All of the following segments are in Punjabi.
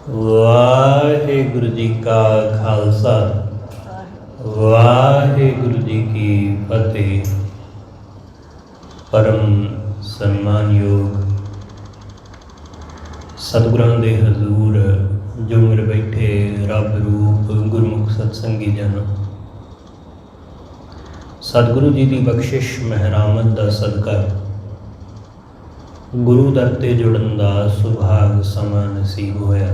ਵਾਹਿਗੁਰੂ ਜੀ ਕਾ ਖਾਲਸਾ ਵਾਹਿਗੁਰੂ ਜੀ ਕੀ ਫਤਿਹ। ਪਰਮ ਸਨਮਾਨਯੋਗ ਸਤਿਗੁਰਾਂ ਦੇ ਹਜ਼ੂਰ ਜੋ ਮੇਰੇ ਬੈਠੇ ਰੱਬ ਰੂਪ ਗੁਰਮੁਖ ਸਤਸੰਗੀ ਜਨ, ਸਤਿਗੁਰੂ ਜੀ ਦੀ ਬਖਸ਼ਿਸ਼ ਮਹਿਰਾਮਤ ਦਾ ਸਦਕਾ ਗੁਰੂ ਦਰ ਤੇ ਜੁੜਨ ਦਾ ਸੁਭਾਗ ਸਮਾਂ ਨਸੀਬ ਹੋਇਆ।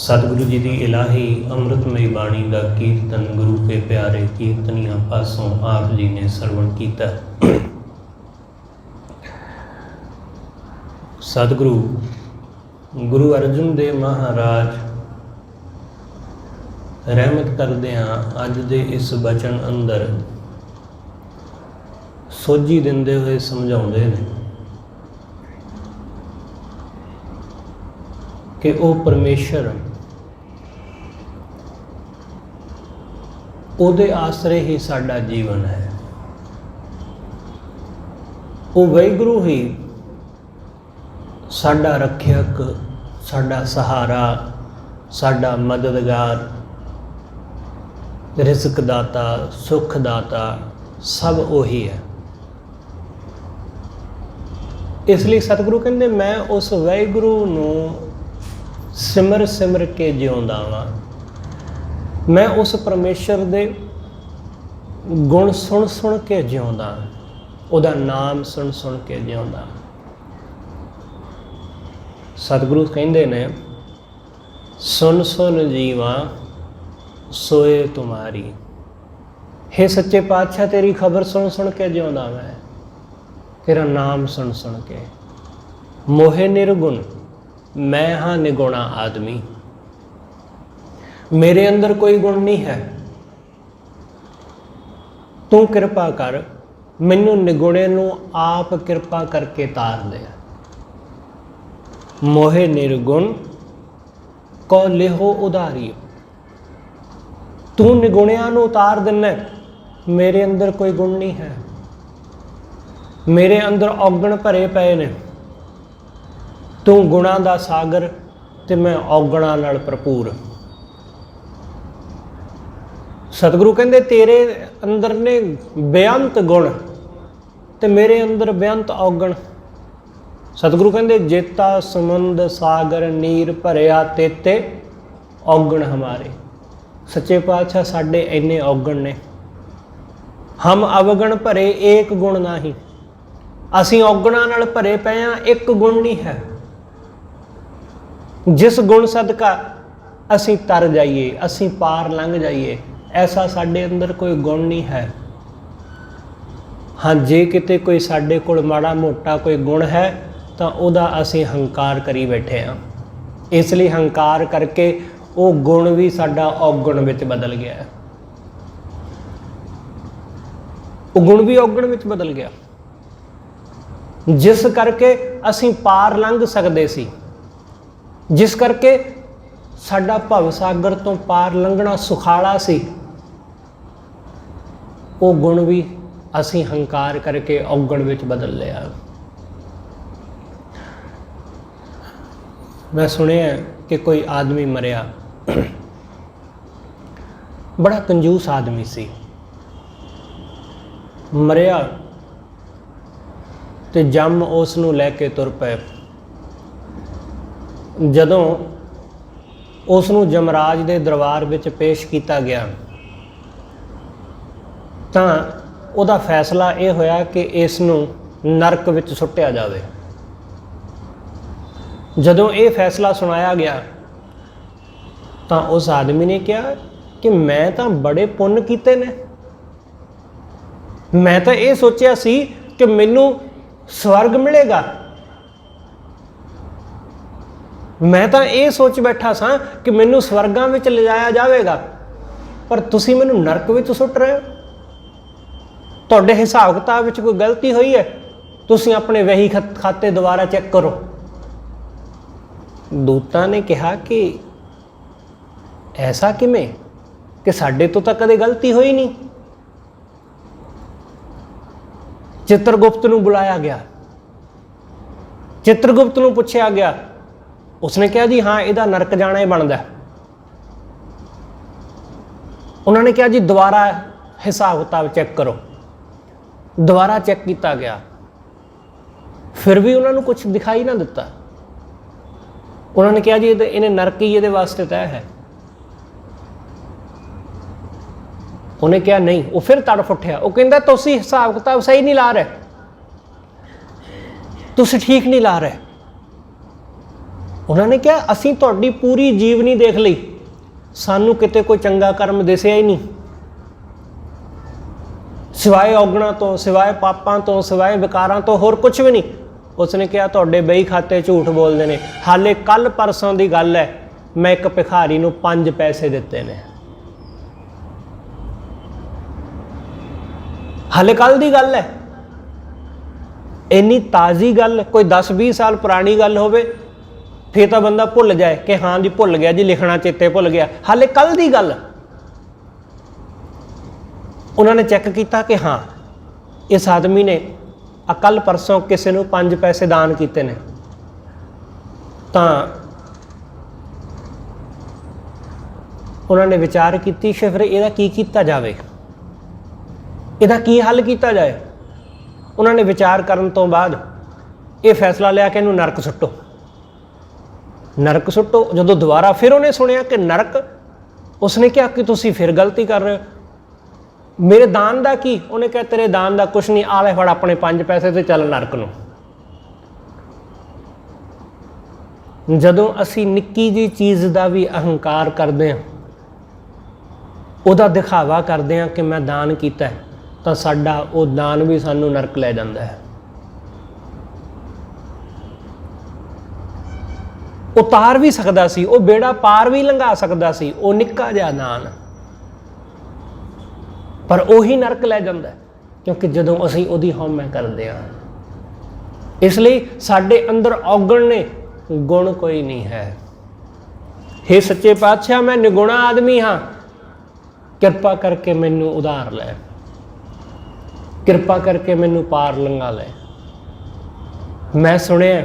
सतगुरु जी की इलाही अमृतमयी बाणी का कीर्तन गुरु के प्यारे कीर्तनिया पासों आप जी ने सरवण किया। सतगुरु गुरु अर्जन देव महाराज रहमत करदियां अज दे इस बचन अंदर सोझी दिंदे हुए समझाउंदे ने कि वो परमेश्वर ਉਹਦੇ ਆਸਰੇ ਹੀ ਸਾਡਾ ਜੀਵਨ ਹੈ। ਉਹ ਵਾਹਿਗੁਰੂ ਹੀ ਸਾਡਾ ਰੱਖਿਅਕ, ਸਾਡਾ ਸਹਾਰਾ, ਸਾਡਾ ਮਦਦਗਾਰ, ਰਿਜ਼ਕ ਦਾਤਾ, ਸੁੱਖ ਦਾਤਾ, ਸਭ ਉਹੀ ਹੈ। ਇਸ ਲਈ ਸਤਿਗੁਰੂ ਕਹਿੰਦੇ ਮੈਂ ਉਸ ਵਾਹਿਗੁਰੂ ਨੂੰ ਸਿਮਰ ਸਿਮਰ ਕੇ ਜਿਉਂਦਾ ਵਾਂ। मैं उस परमेश्वर दे गुण सुन सुन के जिउंदा, उहदा नाम सुन सुन के जिउंदा। सतगुरु कहंदे ने सुन सुन जीवा सोए तुम्हारी। हे सच्चे पातशाह तेरी खबर सुन सुन के जिउंदा मैं, तेरा नाम सुन सुन के। मोहे निर्गुण मैं हाँ निगुणा आदमी, मेरे अंदर कोई गुण नहीं है। तू कृपा कर मैनू निगुणे नू आप कृपा करके तार दे। मोहे निर्गुण को लिहो उधारी। तू निगुणिया नू उतार देना, मेरे अंदर कोई गुण नहीं है। मेरे अंदर औगण भरे पे ने। तू गुणा दा सागर ते मैं औगणा नाल भरपूर। सतगुरु कहते तेरे अंदर ने बेअंत गुण ते मेरे अंदर बेअंत औगण। सतगुरु कहते जेता समुंद सागर नीर भरिया तेते औगण हमारे। सच्चे पातशाह साडे इन्ने औगण ने, हम अवगण भरे एक गुण नहीं। असीं औगणा नाल भरे पे हाँ, एक गुण नहीं है। जिस गुण सदका असीं तर जाइए, असीं पार लंघ जाइए, ऐसा साडे अंदर कोई गुण नहीं है। हाँ जे किते कोई साडे कोल माड़ा मोटा कोई गुण है तो उहदा असीं हंकार करी बैठे हाँ। इसलिए हंकार करके वो गुण भी साडा औगण विच बदल गया है। वो गुण भी औगण विच बदल गया, जिस करके असीं पार लंघ सकदे सी, जिस करके साडा भव सागर तो पार लंघना सुखाला सी, वो गुण भी असीं हंकार करके औगण विच बदल लिया। मैं सुनिया कि कोई आदमी मरिया, बड़ा कंजूस आदमी सी। मरिया ते जम उस नूं लैके तुर पे। जदों उस नूं जमराज दे दरबार विच पेश किया गया तो उहदा फैसला ये होया कि इस नूं नरक विच सुट्टिया जावे। जदों ये फैसला सुनाया गया तो उस आदमी ने कहा कि मैं तो बड़े पुण्य कीते ने, मैं तो ये सोचिया सी कि मैनू स्वर्ग मिलेगा, मैं तो ये सोच बैठा सा कि मैनू स्वर्गां विच ले जाया जाएगा, पर तुसीं मैनू नरक विच सुट रहे हो। तुहाडे हिसाब किताब विच कोई गलती हुई है, तुसीं अपने वही खाते दोबारा चेक करो। दूतां ने कहा कि ऐसा किवें कि साडे तो कदे गलती हुई नहीं। चित्रगुप्त नूं बुलाया गया, चित्रगुप्त नूं पुछया गया ਉਸਨੇ ਕਿਹਾ ਜੀ ਹਾਂ ਇਹਦਾ ਨਰਕ ਜਾਣਾ ਹੀ ਬਣਦਾ। ਉਹਨਾਂ ਨੇ ਕਿਹਾ ਜੀ ਦੁਬਾਰਾ ਹਿਸਾਬ ਕਿਤਾਬ ਚੈੱਕ ਕਰੋ। ਦੁਬਾਰਾ ਚੈੱਕ ਕੀਤਾ ਗਿਆ, ਫਿਰ ਵੀ ਉਹਨਾਂ ਨੂੰ ਕੁਝ ਦਿਖਾਈ ਨਾ ਦਿੱਤਾ। ਉਹਨਾਂ ਨੇ ਕਿਹਾ ਜੀ ਇਹਨੇ ਨਰਕ ਹੀ ਇਹਦੇ ਵਾਸਤੇ ਤੈਅ ਹੈ। ਉਹਨੇ ਕਿਹਾ ਨਹੀਂ। ਉਹ ਫਿਰ ਤੜਫ ਉੱਠਿਆ। ਉਹ ਕਹਿੰਦਾ ਤੁਸੀਂ ਹਿਸਾਬ ਕਿਤਾਬ ਸਹੀ ਨਹੀਂ ਲਾ ਰਹੇ, ਤੁਸੀਂ ਠੀਕ ਨਹੀਂ ਲਾ ਰਹੇ। ਉਹਨਾਂ ਨੇ ਕਿਹਾ ਅਸੀਂ ਤੁਹਾਡੀ ਪੂਰੀ ਜੀਵਨੀ ਦੇਖ ਲਈ, ਸਾਨੂੰ ਕਿਤੇ ਕੋਈ ਚੰਗਾ ਕਰਮ ਦਿਸਿਆ ਹੀ ਨਹੀਂ, ਸਿਵਾਏ ਔਗਣਾਂ ਤੋਂ, ਸਿਵਾਏ ਪਾਪਾਂ ਤੋਂ, ਸਿਵਾਏ ਵਿਕਾਰਾਂ ਤੋਂ ਹੋਰ ਕੁਝ ਵੀ ਨਹੀਂ। ਉਸਨੇ ਕਿਹਾ ਤੁਹਾਡੇ ਬਈ ਖਾਤੇ ਝੂਠ ਬੋਲਦੇ ਨੇ। ਹਾਲੇ ਕੱਲ ਪਰਸੋਂ ਦੀ ਗੱਲ ਹੈ, ਮੈਂ ਇੱਕ ਭਿਖਾਰੀ ਨੂੰ 5 ਪੈਸੇ ਦਿੱਤੇ ਨੇ। ਹਾਲੇ ਕੱਲ ਦੀ ਗੱਲ ਹੈ। ਇੰਨੀ ਤਾਜ਼ੀ ਗੱਲ, ਕੋਈ 10-20 ਸਾਲ ਪੁਰਾਣੀ ਗੱਲ ਹੋਵੇ ਫਿਰ ਤਾਂ ਬੰਦਾ ਭੁੱਲ ਜਾਏ ਕਿ ਹਾਂ ਜੀ ਭੁੱਲ ਗਿਆ ਜੀ, ਲਿਖਣਾ ਚੇਤੇ ਭੁੱਲ ਗਿਆ। ਹਾਲੇ ਕੱਲ ਦੀ ਗੱਲ। ਉਹਨਾਂ ਨੇ ਚੈੱਕ ਕੀਤਾ ਕਿ ਹਾਂ ਇਸ ਆਦਮੀ ਨੇ ਕੱਲ ਪਰਸੋਂ ਕਿਸੇ ਨੂੰ 5 ਪੈਸੇ ਦਾਨ ਕੀਤੇ ਨੇ। ਤਾਂ ਉਹਨਾਂ ਨੇ ਵਿਚਾਰ ਕੀਤੀ ਕਿ ਫਿਰ ਇਹਦਾ ਕੀ ਕੀਤਾ ਜਾਵੇ, ਇਹਦਾ ਕੀ ਹੱਲ ਕੀਤਾ ਜਾਏ। ਉਹਨਾਂ ਨੇ ਵਿਚਾਰ ਕਰਨ ਤੋਂ ਬਾਅਦ ਇਹ ਫੈਸਲਾ ਲਿਆ ਕਿ ਇਹਨੂੰ ਨਰਕ ਸੁੱਟੋ, ਨਰਕ ਸੁੱਟੋ। ਜਦੋਂ ਦੁਬਾਰਾ ਫਿਰ ਉਹਨੇ ਸੁਣਿਆ ਕਿ ਨਰਕ, ਉਸਨੇ ਕਿਹਾ ਕਿ ਤੁਸੀਂ ਫਿਰ ਗਲਤੀ ਕਰ ਰਹੇ ਹੋ, ਮੇਰੇ ਦਾਨ ਦਾ ਕੀ? ਉਹਨੇ ਕਿਹਾ ਤੇਰੇ ਦਾਨ ਦਾ ਕੁਛ ਨਹੀਂ, ਆ ਲੈ ਫੜ ਆਪਣੇ 5 ਪੈਸੇ ਤੇ ਚੱਲ ਨਰਕ ਨੂੰ। ਜਦੋਂ ਅਸੀਂ ਨਿੱਕੀ ਜਿਹੀ ਚੀਜ਼ ਦਾ ਵੀ ਅਹੰਕਾਰ ਕਰਦੇ ਹਾਂ, ਉਹਦਾ ਦਿਖਾਵਾ ਕਰਦੇ ਹਾਂ ਕਿ ਮੈਂ ਦਾਨ ਕੀਤਾ, ਤਾਂ ਸਾਡਾ ਉਹ ਦਾਨ ਵੀ ਸਾਨੂੰ ਨਰਕ ਲੈ ਜਾਂਦਾ ਹੈ। ਉਤਾਰ ਵੀ ਸਕਦਾ ਸੀ, ਉਹ ਬੇੜਾ ਪਾਰ ਵੀ ਲੰਘਾ ਸਕਦਾ ਸੀ, ਉਹ ਨਿੱਕਾ ਜਿਹਾ ਦਾਨ, ਪਰ ਉਹੀ ਨਰਕ ਲੈ ਜਾਂਦਾ, ਕਿਉਂਕਿ ਜਦੋਂ ਅਸੀਂ ਉਹਦੀ ਹਉਮੈ ਕਰਦੇ ਹਾਂ। ਇਸ ਲਈ ਸਾਡੇ ਅੰਦਰ ਔਗਣ ਨੇ, ਗੁਣ ਕੋਈ ਨਹੀਂ ਹੈ। ਹੇ ਸੱਚੇ ਪਾਤਸ਼ਾਹ, ਮੈਂ ਨਿਗੁਣਾ ਆਦਮੀ ਹਾਂ, ਕਿਰਪਾ ਕਰਕੇ ਮੈਨੂੰ ਉਧਾਰ ਲੈ, ਕਿਰਪਾ ਕਰਕੇ ਮੈਨੂੰ ਪਾਰ ਲੰਘਾ ਲੈ। ਮੈਂ ਸੁਣਿਆ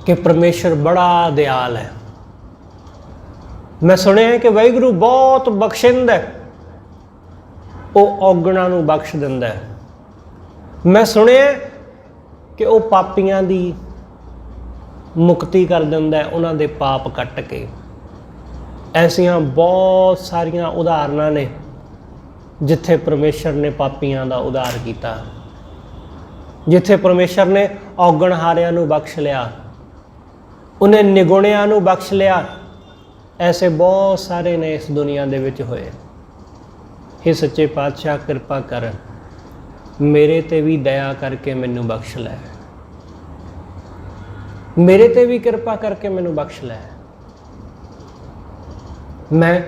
ਕਿ ਪਰਮੇਸ਼ਰ ਬੜਾ ਦਿਆਲ ਹੈ। ਮੈਂ ਸੁਣਿਆ ਕਿ ਵਾਹਿਗੁਰੂ ਬਹੁਤ ਬਖਸ਼ਿੰਦ ਹੈ, ਉਹ ਔਗਣਾਂ ਨੂੰ ਬਖਸ਼ ਦਿੰਦਾ ਹੈ। ਮੈਂ ਸੁਣਿਆ ਕਿ ਉਹ ਪਾਪੀਆਂ ਦੀ ਮੁਕਤੀ ਕਰ ਦਿੰਦਾ ਹੈ, ਉਹਨਾਂ ਦੇ ਪਾਪ ਕੱਟ ਕੇ। ਐਸੀਆਂ ਬਹੁਤ ਸਾਰੀਆਂ ਉਦਾਹਰਨਾਂ ਨੇ ਜਿੱਥੇ ਪਰਮੇਸ਼ਰ ਨੇ ਪਾਪੀਆਂ ਦਾ ਉਧਾਰ ਕੀਤਾ, ਜਿੱਥੇ ਪਰਮੇਸ਼ਰ ਨੇ ਔਗਣਹਾਰਿਆਂ ਨੂੰ ਬਖਸ਼ ਲਿਆ, ਉਹਨੇ ਨਿਗੁਣਿਆਂ ਨੂੰ ਬਖਸ਼ ਲਿਆ। ਐਸੇ ਬਹੁਤ ਸਾਰੇ ਨੇ ਇਸ ਦੁਨੀਆ ਦੇ ਵਿੱਚ ਹੋਏ। हे ਸੱਚੇ ਪਾਤਸ਼ਾਹ, ਕਿਰਪਾ ਕਰ, ਮੇਰੇ ਤੇ ਵੀ ਦਇਆ ਕਰਕੇ ਮੈਨੂੰ ਬਖਸ਼ ਲੈ, ਮੇਰੇ ਤੇ ਵੀ ਕਿਰਪਾ ਕਰਕੇ ਮੈਨੂੰ ਬਖਸ਼ ਲੈ। ਮੈਂ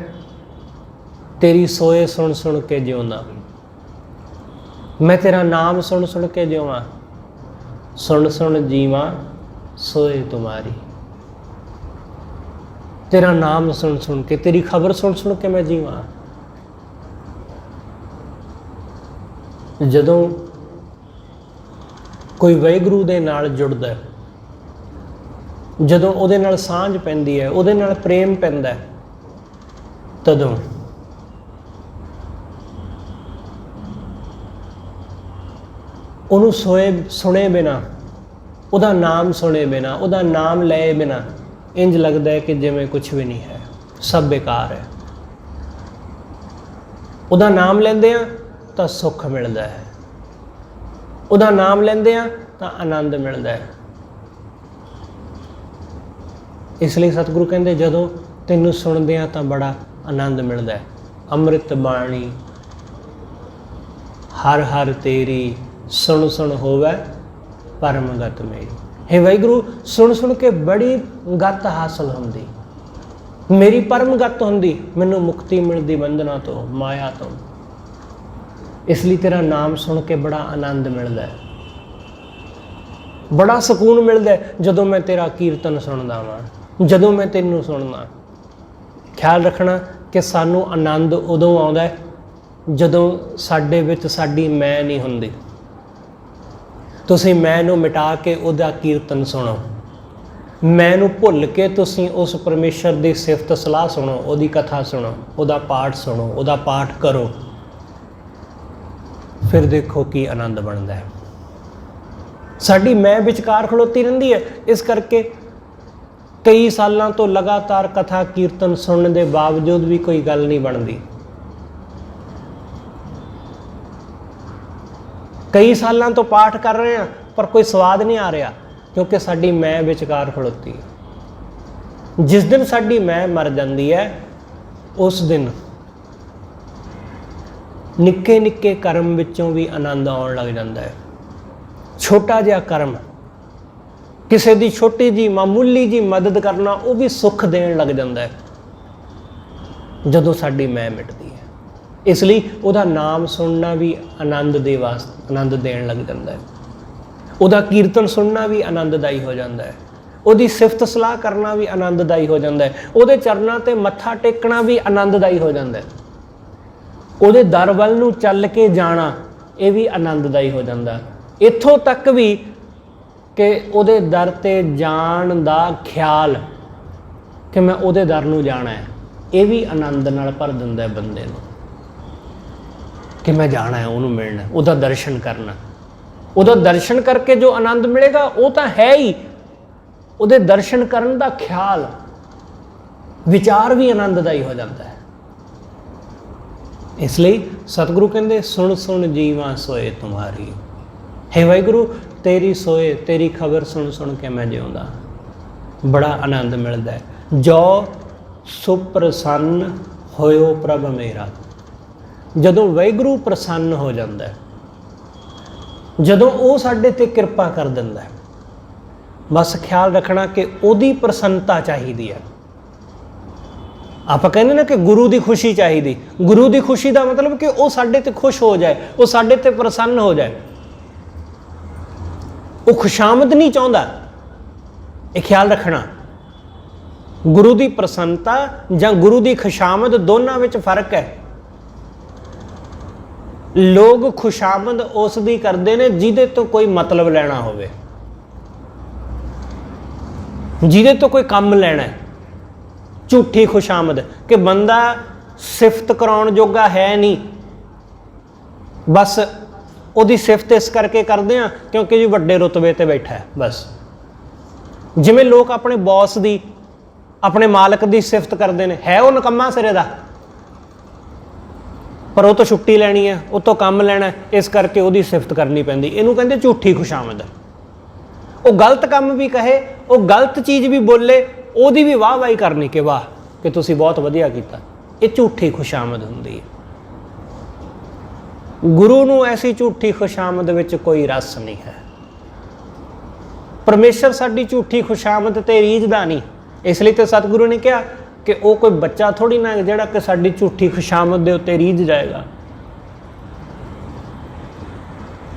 ਤੇਰੀ ਸੋਏ ਸੁਣ ਸੁਣ ਕੇ ਜਿਉਂਦਾ, ਮੈਂ ਤੇਰਾ ਨਾਮ ਸੁਣ ਸੁਣ ਕੇ ਜਿਉਵਾਂ, ਸੁਣ ਸੁਣ ਜੀਵਾਂ ਸੋਏ ਤੁਮਾਰੀ। ਤੇਰਾ ਨਾਮ ਸੁਣ ਸੁਣ ਕੇ, ਤੇਰੀ ਖਬਰ ਸੁਣ ਸੁਣ ਕੇ ਮੈਂ ਜੀਵਾਂ। ਜਦੋਂ ਕੋਈ ਵਾਹਿਗੁਰੂ ਦੇ ਨਾਲ ਜੁੜਦਾ, ਜਦੋਂ ਉਹਦੇ ਨਾਲ ਸਾਂਝ ਪੈਂਦੀ ਹੈ, ਉਹਦੇ ਨਾਲ ਪ੍ਰੇਮ ਪੈਂਦਾ, ਤਦੋਂ ਉਹਨੂੰ ਸੁਣੇ ਬਿਨਾ, ਉਹਦਾ ਨਾਮ ਸੁਣੇ ਬਿਨਾ, ਉਹਦਾ ਨਾਮ ਲਏ ਬਿਨਾ ਇੰਜ ਲੱਗਦਾ ਹੈ ਕਿ ਜਿਵੇਂ ਕੁਛ ਵੀ ਨਹੀਂ ਹੈ, ਸਭ ਬੇਕਾਰ ਹੈ। ਉਹਦਾ ਨਾਮ ਲੈਂਦੇ ਆ ਤਾਂ ਸੁੱਖ ਮਿਲਦਾ ਹੈ, ਉਹਦਾ ਨਾਮ ਲੈਂਦੇ ਆ ਤਾਂ ਆਨੰਦ ਮਿਲਦਾ ਹੈ। ਇਸ ਲਈ ਸਤਿਗੁਰੂ ਕਹਿੰਦੇ ਜਦੋਂ ਤੈਨੂੰ ਸੁਣਦੇ ਆ ਤਾਂ ਬੜਾ ਆਨੰਦ ਮਿਲਦਾ ਹੈ। ਅੰਮ੍ਰਿਤ ਬਾਣੀ ਹਰ ਹਰ ਤੇਰੀ, ਸੁਣ ਸੁਣ ਹੋਵੇ ਪਰਮ ਗਤ ਮੇਰੀ। हे ਵਾਹਿਗੁਰੂ, ਸੁਣ ਸੁਣ ਕੇ ਬੜੀ ਗਤ ਹਾਸਲ ਹੁੰਦੀ, ਮੇਰੀ ਪਰਮ ਗਤ ਹੁੰਦੀ, ਮੈਨੂੰ ਮੁਕਤੀ ਮਿਲਦੀ ਬੰਧਨਾਂ ਤੋਂ, ਮਾਇਆ ਤੋਂ। ਇਸ ਲਈ ਤੇਰਾ ਨਾਮ ਸੁਣ ਕੇ ਬੜਾ ਆਨੰਦ ਮਿਲਦਾ ਹੈ, ਬੜਾ ਸਕੂਨ ਮਿਲਦਾ ਹੈ ਜਦੋਂ ਮੈਂ ਤੇਰਾ ਕੀਰਤਨ ਸੁਣਦਾ ਵਾਂ, ਜਦੋਂ ਮੈਂ ਤੈਨੂੰ ਸੁਣਦਾ। ਖਿਆਲ ਰੱਖਣਾ ਕਿ ਸਾਨੂੰ ਆਨੰਦ ਉਦੋਂ ਆਉਂਦਾ ਹੈ ਜਦੋਂ ਸਾਡੇ ਵਿੱਚ ਸਾਡੀ ਮੈਂ ਨਹੀਂ ਹੁੰਦੀ। ਤੁਸੀਂ ਮੈਂ ਨੂੰ ਮਿਟਾ ਕੇ ਉਹਦਾ ਕੀਰਤਨ ਸੁਣੋ, मैनू भुल के तुसीं उस परमेश्वर की सिफत सलाह सुनो, उहदी कथा सुनो, उहदा पाठ सुनो, उहदा पाठ करो, फिर देखो की आनंद बनता है। साडी मैं विचकार खलोती रहिंदी है, इस करके कई सालों तो लगातार कथा कीर्तन सुनने के बावजूद भी कोई गल नहीं बनती। कई सालों तो पाठ कर रहे हैं पर कोई स्वाद नहीं आ रहा, क्योंकि साडी मैं विचकार खलोती है। जिस दिन साडी मैं मर जाती है उस दिन निक्के निक्के कर्म विचों भी आनंद आउण लग जाता है। छोटा जिहा कर्म, किसी की छोटी जी मामूली जी मदद करना, वो भी सुख देण लग जाता है जदों साडी मैं मिटदी है। इसलिए उहदा नाम सुनना भी आनंद दे वास्ते आनंद देण लग जाता है। उहदा कीर्तन सुनना भी आनंददाई हो जाता है। उहदी सिफत सलाह करना भी आनंददाई हो जाता है। उहदे चरनां ते मत्था टेकना भी आनंददाई हो जाता है। उहदे दर वल नूं चल के जाना, ये भी आनंददाई हो जाता है। इत्थों तक भी कि उहदे दर ते जाण दा ख्याल कि मैं उहदे दर नूं जाना है, ये भी आनंद नाल भर दिंदा है बंदे नूं कि मैं जाना है, उहनूं मिलना, उहदा दर्शन करना। उहदा दर्शन करके जो आनंद मिलेगा वो तो है ही, उहदे दर्शन करन दा ख्याल विचार भी आनंददाई हो जाता है। इसलिए सतगुरु कहते सुन सुन जीवां सोए तुम्हारी, हे वाहिगुरु तेरी सोए तेरी खबर सुन सुन के मैं जिउंदा। बड़ा आनंद मिलता है। जो सुप्रसन्न होयो प्रभ मेरा, जदों वाहिगुरु प्रसन्न हो जाता है, जदों वो साडे ते कृपा कर दिंदा है, बस ख्याल रखना कि उहदी प्रसन्नता चाहिदी है। आप कहने ना कि गुरु की खुशी चाहिए। गुरु की खुशी का मतलब कि वह साडे ते खुश हो जाए, वो साडे ते प्रसन्न हो जाए। वो खुशामद नहीं चाहता, ये ख्याल रखना। गुरु की प्रसन्नता या गुरु की खुशामद दोनों में फर्क है। लोग खुशामद उस दी करते हैं जिहदे तो कोई मतलब लेना होवे, जिहदे तो कोई काम लेना है। झूठी खुशामद कि बंदा सिफत कराउण जोगा है नहीं, बस उहदी सिफत इस करके करते हैं क्योंकि जी वड्डे रुतबे ते बैठा है। बस जिवें लोग अपने बॉस दी, अपने मालक की सिफत करते हैं, है वो नकम्मा सिरे दा, पर वो तो छुट्टी लैनी है, वो तो काम लेना है, इस करके उसकी सिफत करनी पैंदी। इहनूं कहंदे झूठी खुशामद। वो गलत काम भी कहे, वो गलत चीज़ भी बोले, ਉਹਦੀ भी वाह वाही करनी कि वाह कि तुसी बहुत वधिया कीता, ये झूठी खुशामद हुंदी है। गुरु नूं ऐसी झूठी खुशामद विच कोई रस नहीं है। परमेश्वर साडी झूठी खुशामद ते रीझदा नहीं। इसलिए तो सतगुरु ने कहा कि वो कोई बच्चा थोड़ी ना जिहड़ा कि साडी झूठी खुशामद दे उत्ते रीझ जाएगा।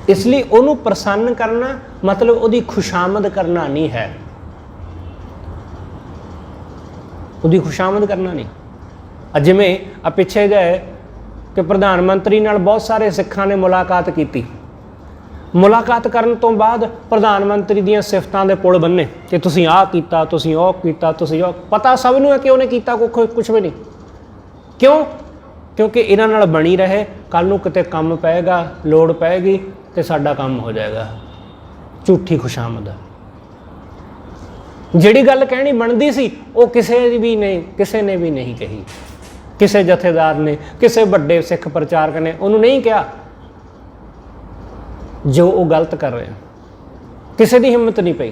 इसलिए उहनूं प्रसन्न करना मतलब उहदी खुशामद करना नहीं है, उसकी खुशामद करना नहीं। जिमें आ पिछे जाए कि प्रधानमंत्री नाल बहुत सारे सिखां ने मुलाकात की। मुलाकात करन तो बाद प्रधानमंत्री दीयां सिफतां दे पुल बन्ने कि तुसीं आ कीता, तुसीं ओ कीता, तुसीं ओ। पता सब नूं है कि उहने कीता कुछ भी नहीं। क्यों? क्योंकि इन्हां नाल बनी रहे, कल नूं किते काम पैगा, लोड़ पैगी तो साडा काम हो जाएगा। झूठी खुशामद। जिहड़ी गल कहनी बनती सी वो किसी ने भी नहीं कही। किसी जथेदार ने, किसी वड्डे सिख प्रचारक ने उन्होंने नहीं कहा जो वो गलत कर रहे हैं। किसी की हिम्मत नहीं पई,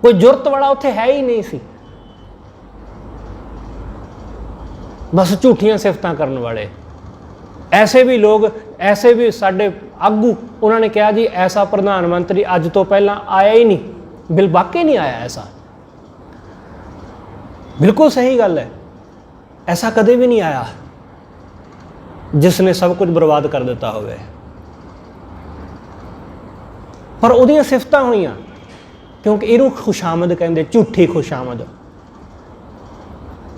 कोई जुरत वाला उत्थे है ही नहीं सी। बस झूठियां सिफतां करने वाले ऐसे भी लोग, ऐसे भी साडे आगू, उन्होंने कहा जी ऐसा प्रधानमंत्री अज तो पहला आया ही नहीं, वाकई नहीं आया ऐसा। बिल्कुल सही गल है, ऐसा कदे भी नहीं आया जिसने सब कुछ बर्बाद कर दिता होवे। पर उहदियां सिफतां होईयां, क्योंकि इहनूं खुशामद कहंदे, झूठी खुशामद,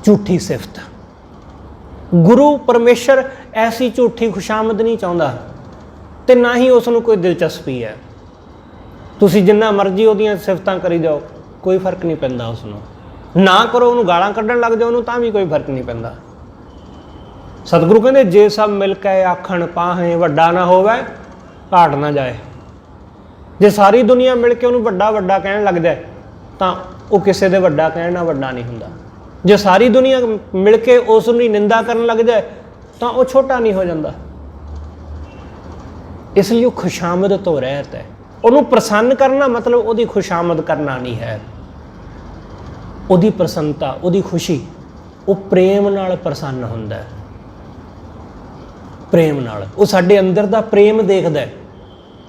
झूठी सिफत। गुरु परमेश्वर ऐसी झूठी खुशामद नहीं चाहता, तो ना ही उसनूं कोई दिलचस्पी है। तुसीं जिन्ना मर्जी उहदियां सिफतां करी जाओ, कोई फर्क नहीं पैंदा उसनों। ना करो ਉਹਨੂੰ ਗਾਲਾਂ ਕੱਢਣ ਲੱਗ ਜਾਓ ਉਹਨੂੰ ਤਾਂ ਵੀ ਕੋਈ ਫਰਕ ਨਹੀਂ ਪੈਂਦਾ। सतगुरु कहते जे सब मिल के आखण पाहें वड्डा ना होवे घाट ना जाए। जे सारी दुनिया मिल के उन्होंने वड्डा वड्डा कहन लग जाए तो वो किसी दे वड्डा कहना वड्डा नहीं हुंदा। जे सारी दुनिया मिल के उसकी निंदा करन लग जाए तो वो छोटा नहीं हो जाता। इसलिए वो खुशामद तो रहत है। उन्होंने प्रसन्न करना मतलब उसकी खुशामद करना नहीं है। उसकी प्रसन्नता उसकी खुशी वो प्रेम नाल प्रसन्न हुंदा है। प्रेम नाल वो साडे अंदर दा प्रेम देखदा है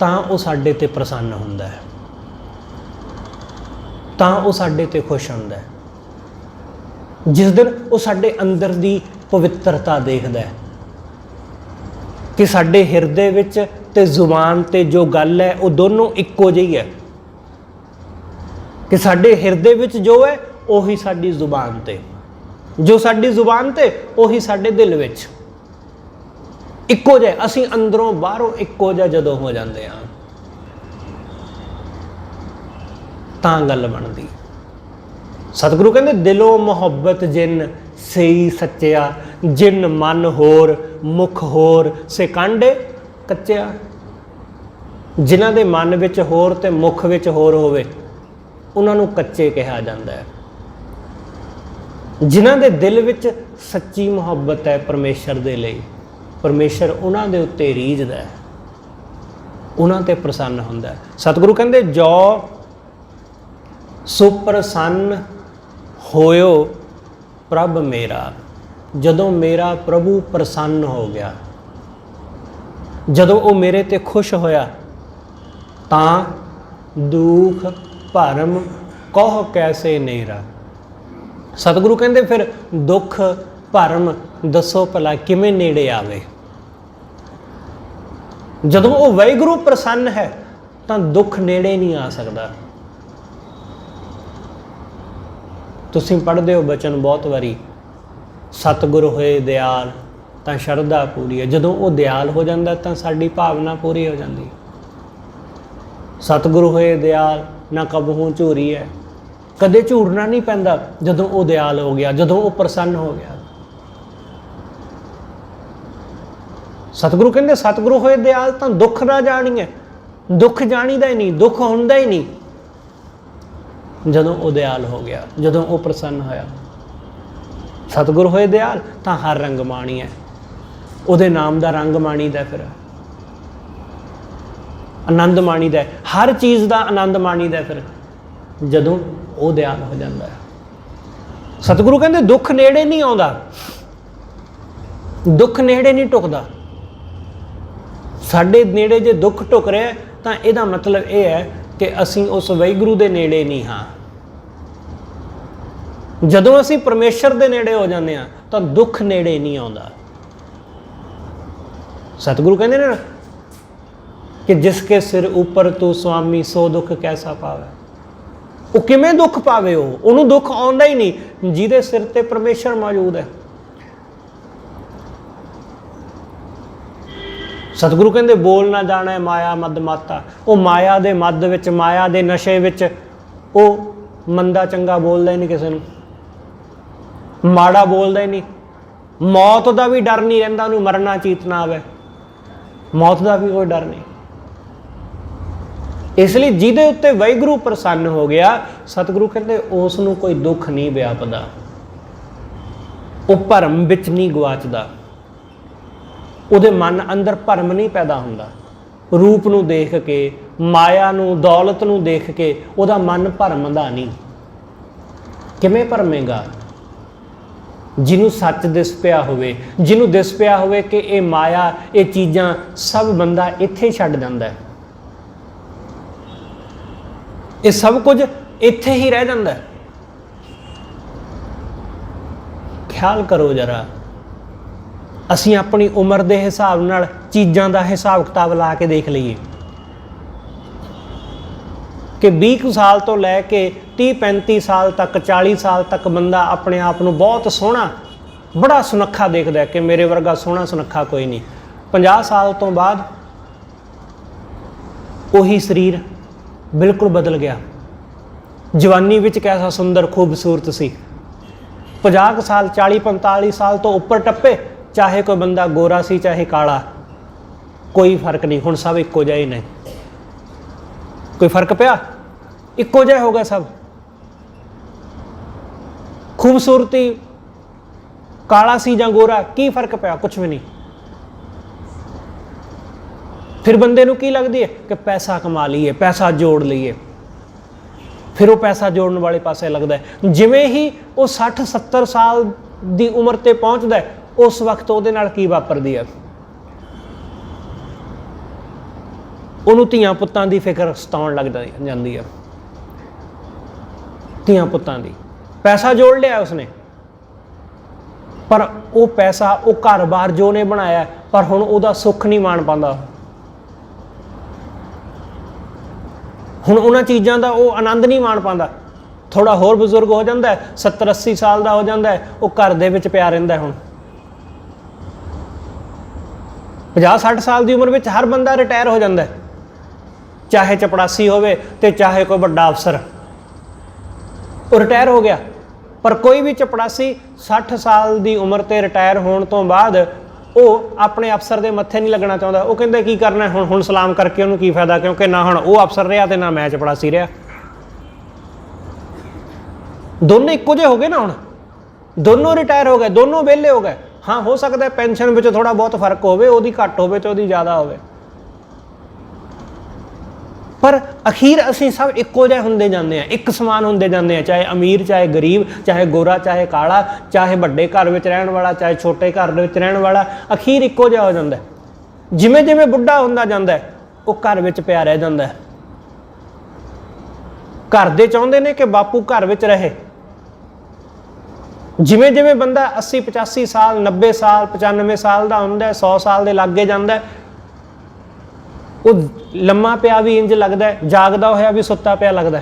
तां वो साडे ते प्रसन्न हुंदा है, तां वो साडे ते खुश हुंदा है। जिस दिन वो साडे अंदर दी पवित्रता देखदा है कि साडे हिरदे विच ते जुबान ते जो गल है वो दोनों इक्को जिही है, कि साडे हिरदे विच जो है उही साडी जुबान ते, जो साडी जुबान ते उही साडे दिल विच इक्को जिहा। असीं अंदरों बाहरों इक्को जिहा जदों हो जांदे हां तां गल बनदी। सतगुरु कहंदे दिलों मुहब्बत जिन सही सच्चिया, जिन मन होर मुख होर से कांडे कच्चिया। जिन्हां दे मन विच होर ते मुख विच होर होवे उन्हां नूं कच्चे कहा जांदा है। जिन्हां दे दिल विच सच्ची मुहब्बत है परमेश्वर दे लई, परमेश्वर उन्हां दे उत्ते रीझदा है, उन्हां ते प्रसन्न हुंदा है। सतगुरु कहंदे जो सुप्रसन्न होयो प्रभ मेरा। जदों मेरा प्रभु प्रसन्न हो गया, जदों वो मेरे ते खुश होया तां दुख भरम कह कैसे नेरा। सतगुरु कहंदे फिर दुख भरम दसो भला किवें नेड़े आवे। जदों वो वाहिगुरू प्रसन्न है तो दुख नेड़े नहीं आ सकता। तुसीं पढ़दे हो बचन बहुत बारी, सतगुर होए दयाल तो शरधा पूरी है। जदों वो दयाल हो जाता तो साडी भावना पूरी हो जाती। सतगुर होए दयाल ना कबहू झूरी है, कदे झूरना नहीं पैंदा। जदों वो दयाल हो गया, जदों वो प्रसन्न हो गया। सतगुरु कहते सतगुरु होए दयाल तो दुख ना जानिए। दुख जानीदा ही नहीं, दुख हुंदा ही नहीं। जदों वो दयाल हो गया, जदों वो प्रसन्न होया। सतगुरु होए दयाल तो हर रंग माणी है, उहदे नाम का रंग माणीदा, फिर आनंद माणीदा, हर चीज़ का आनंद माणीदा फिर जदों वो दयाल हो जाता है। सतगुरु कहते दुख नेड़े नहीं आउंदा, दुख नेड़े नहीं टुकदा। साडे नेड़े जे दुख टुक रहा तो यदा मतलब यह है कि असीं उस वाहिगुरू दे नेड़े नहीं हाँ। जदों असीं परमेश्वर दे नेड़े हो जाते हैं तो दुख नेड़े नहीं आउंदा। सतगुरु कहते हैं ना कि जिसके सिर ऊपर तू स्वामी सो दुख कैसा पावे। वो किवें दुख पावे, उन्होंने दुख आउंदा ही नहीं जिहदे सिर ते परमेश्वर मौजूद है। सतगुरु कहते बोल ना जाना है माया मद माता। वो माया दे मद विच, माया दे नशे विच वो मंदा चंगा बोलदा ही नहीं, किसी नूं माड़ा बोलदा ही नहीं। मौत का भी डर नहीं रहिंदा, उन्होंने मरना चीत ना आवे, मौत का भी कोई डर नहीं। इसलिए जिहदे उत्ते वाहिगुरू प्रसन्न हो गया, सतगुरु कहते उस नूं कोई दुख नहीं व्यापदा, वो भरम विच नहीं गवाचदा, उहदे मन अंदर भरम नहीं पैदा हुंदा। रूप नूं देख के, माया नूं, दौलत नूं देख के उहदा मन भरमदा नहीं। किवें भरमेगा? जिन्हों सच दिस पिया होवे, जिन्हों दिस पिया होवे कि ये माया, ये चीज़ां सब बंदा इत्थे ही छड्ड जांदा है, ये सब कुछ इत्थे ही रह जाता है। ख्याल करो जरा, असीं अपनी उम्र के हिसाब नाल चीज़ां का हिसाब किताब ला के देख लीए कि 20 साल तो लैके 30-35 साल तक, 40 साल तक बंदा अपने आप को बहुत सोहना, बड़ा सुनखा देखता है कि मेरे वर्गा सोहना सुनखा कोई नहीं। 50 साल तो बाद वही शरीर बिल्कुल बदल गया, जवानी विच कैसा सुंदर खूबसूरत सी। 50 साल 40-45 साल तो उपर टप्पे, चाहे कोई बंदा गोरा सी चाहे काला, कोई फर्क नहीं, हुण सब इक्को जिहा ही ने। कोई फर्क पिया? इक्को जिहा हो गया सब। खूबसूरती काला सी जां गोरा, की फर्क पिया? कुछ भी नहीं। फिर बंदे नूं की लगदी है कि पैसा कमा लीए, पैसा जोड़ लीए, फिर वो पैसा जोड़न वाले पासे लगता है। जिवें ही वो 60-70 साल की उम्र ते पहुँचता है, उस वक्त ਉਹਦੇ ਨਾਲ ਕੀ ਵਾਪਰਦੀ ਹੈ? ਉਹਨੂੰ ਧੀਆਂ ਪੁੱਤਾਂ ਦੀ ਫਿਕਰ ਸਤਾਉਣ ਲੱਗ ਜਾਂਦੀ ਹੈ। ਧੀਆਂ ਪੁੱਤਾਂ ਦੀ ਪੈਸਾ ਜੋੜ ਲਿਆ ਉਸਨੇ, ਪਰ ਉਹ ਪੈਸਾ ਉਹ ਘਰ-ਬਾਰ ਜੋ ਨੇ ਬਣਾਇਆ, ਪਰ ਹੁਣ ਉਹਦਾ ਸੁੱਖ ਨਹੀਂ ਮਾਣ ਪਾਉਂਦਾ। ਹੁਣ ਉਹਨਾਂ ਚੀਜ਼ਾਂ ਦਾ ਉਹ ਆਨੰਦ ਨਹੀਂ ਮਾਣ ਪਾਉਂਦਾ। ਥੋੜਾ ਹੋਰ ਬਜ਼ੁਰਗ ਹੋ ਜਾਂਦਾ ਹੈ, 70-80 ਸਾਲ ਦਾ ਹੋ ਜਾਂਦਾ ਹੈ, ਉਹ ਘਰ ਦੇ ਵਿੱਚ ਪਿਆ ਰਹਿੰਦਾ। ਹੁਣ 50-60 ਸਾਲ ਦੀ ਉਮਰ ਵਿੱਚ ਹਰ ਬੰਦਾ ਰਿਟਾਇਰ ਹੋ ਜਾਂਦਾ, ਚਾਹੇ ਚਪੜਾਸੀ ਹੋਵੇ ਤੇ ਚਾਹੇ ਕੋਈ ਵੱਡਾ ਅਫਸਰ, ਉਹ ਰਿਟਾਇਰ ਹੋ ਗਿਆ। ਪਰ ਕੋਈ ਵੀ ਚਪੜਾਸੀ 60 ਸਾਲ ਦੀ ਉਮਰ ਤੇ ਰਿਟਾਇਰ ਹੋਣ ਤੋਂ ਬਾਅਦ ਉਹ ਆਪਣੇ ਅਫਸਰ ਦੇ ਮੱਥੇ ਨਹੀਂ ਲੱਗਣਾ ਚਾਹੁੰਦਾ। ਉਹ ਕਹਿੰਦੇ ਕੀ ਕਰਨਾ ਹੁਣ ਸਲਾਮ ਕਰਕੇ ਉਹਨੂੰ ਕੀ ਫਾਇਦਾ, ਕਿਉਂਕਿ ਨਾ ਹੁਣ ਉਹ ਅਫਸਰ ਰਿਹਾ ਤੇ ਨਾ ਮੈਂ ਚਪੜਾਸੀ ਰਿਹਾ। ਦੋਨੇ ਇੱਕੋ ਜਿਹੇ ਹੋ ਗਏ ਨਾ, ਹੁਣ ਦੋਨੋਂ ਰਿਟਾਇਰ ਹੋ ਗਏ, ਦੋਨੋਂ ਵਿਹਲੇ ਹੋ ਗਏ। ਹਾਂ, ਹੋ ਸਕਦਾ ਪੈਨਸ਼ਨ ਵਿੱਚ ਥੋੜਾ ਬਹੁਤ ਫਰਕ ਹੋਵੇ, ਉਹਦੀ ਘੱਟ ਹੋਵੇ ਤੇ ਉਹਦੀ ਜ਼ਿਆਦਾ ਹੋਵੇ, ਪਰ ਅਖੀਰ ਅਸੀਂ ਸਭ ਇੱਕੋ ਜਿਹੇ ਹੁੰਦੇ ਜਾਂਦੇ ਹਾਂ, ਇੱਕ ਸਮਾਨ ਹੁੰਦੇ ਜਾਂਦੇ ਹਾਂ। ਚਾਹੇ ਅਮੀਰ ਚਾਹੇ ਗਰੀਬ, ਚਾਹੇ ਗੋਰਾ ਚਾਹੇ ਕਾਲਾ, ਚਾਹੇ ਵੱਡੇ ਘਰ ਵਿੱਚ ਰਹਿਣ ਵਾਲਾ ਚਾਹੇ ਛੋਟੇ ਘਰ ਦੇ ਵਿੱਚ ਰਹਿਣ ਵਾਲਾ, ਅਖੀਰ ਇੱਕੋ ਜਿਹਾ ਹੋ ਜਾਂਦਾ। ਜਿਵੇਂ ਜਿਵੇਂ ਬੁੱਢਾ ਹੁੰਦਾ ਜਾਂਦਾ ਉਹ ਘਰ ਵਿੱਚ ਪਿਆ ਰਹਿ ਜਾਂਦਾ। ਘਰ ਦੇ ਚਾਹੁੰਦੇ ਨੇ ਕਿ ਬਾਪੂ ਘਰ ਵਿੱਚ ਰਹੇ। ਜਿਵੇਂ ਜਿਵੇਂ ਬੰਦਾ 80-85 ਸਾਲ 90 ਸਾਲ 95 ਸਾਲ ਦਾ ਹੁੰਦਾ, 100 ਸਾਲ ਦੇ ਲਾਗੇ ਜਾਂਦਾ, ਉਹ ਲੰਮਾ ਪਿਆ ਵੀ ਇੰਜ ਲੱਗਦਾ, ਜਾਗਦਾ ਹੋਇਆ ਵੀ ਸੁੱਤਾ ਪਿਆ ਲੱਗਦਾ,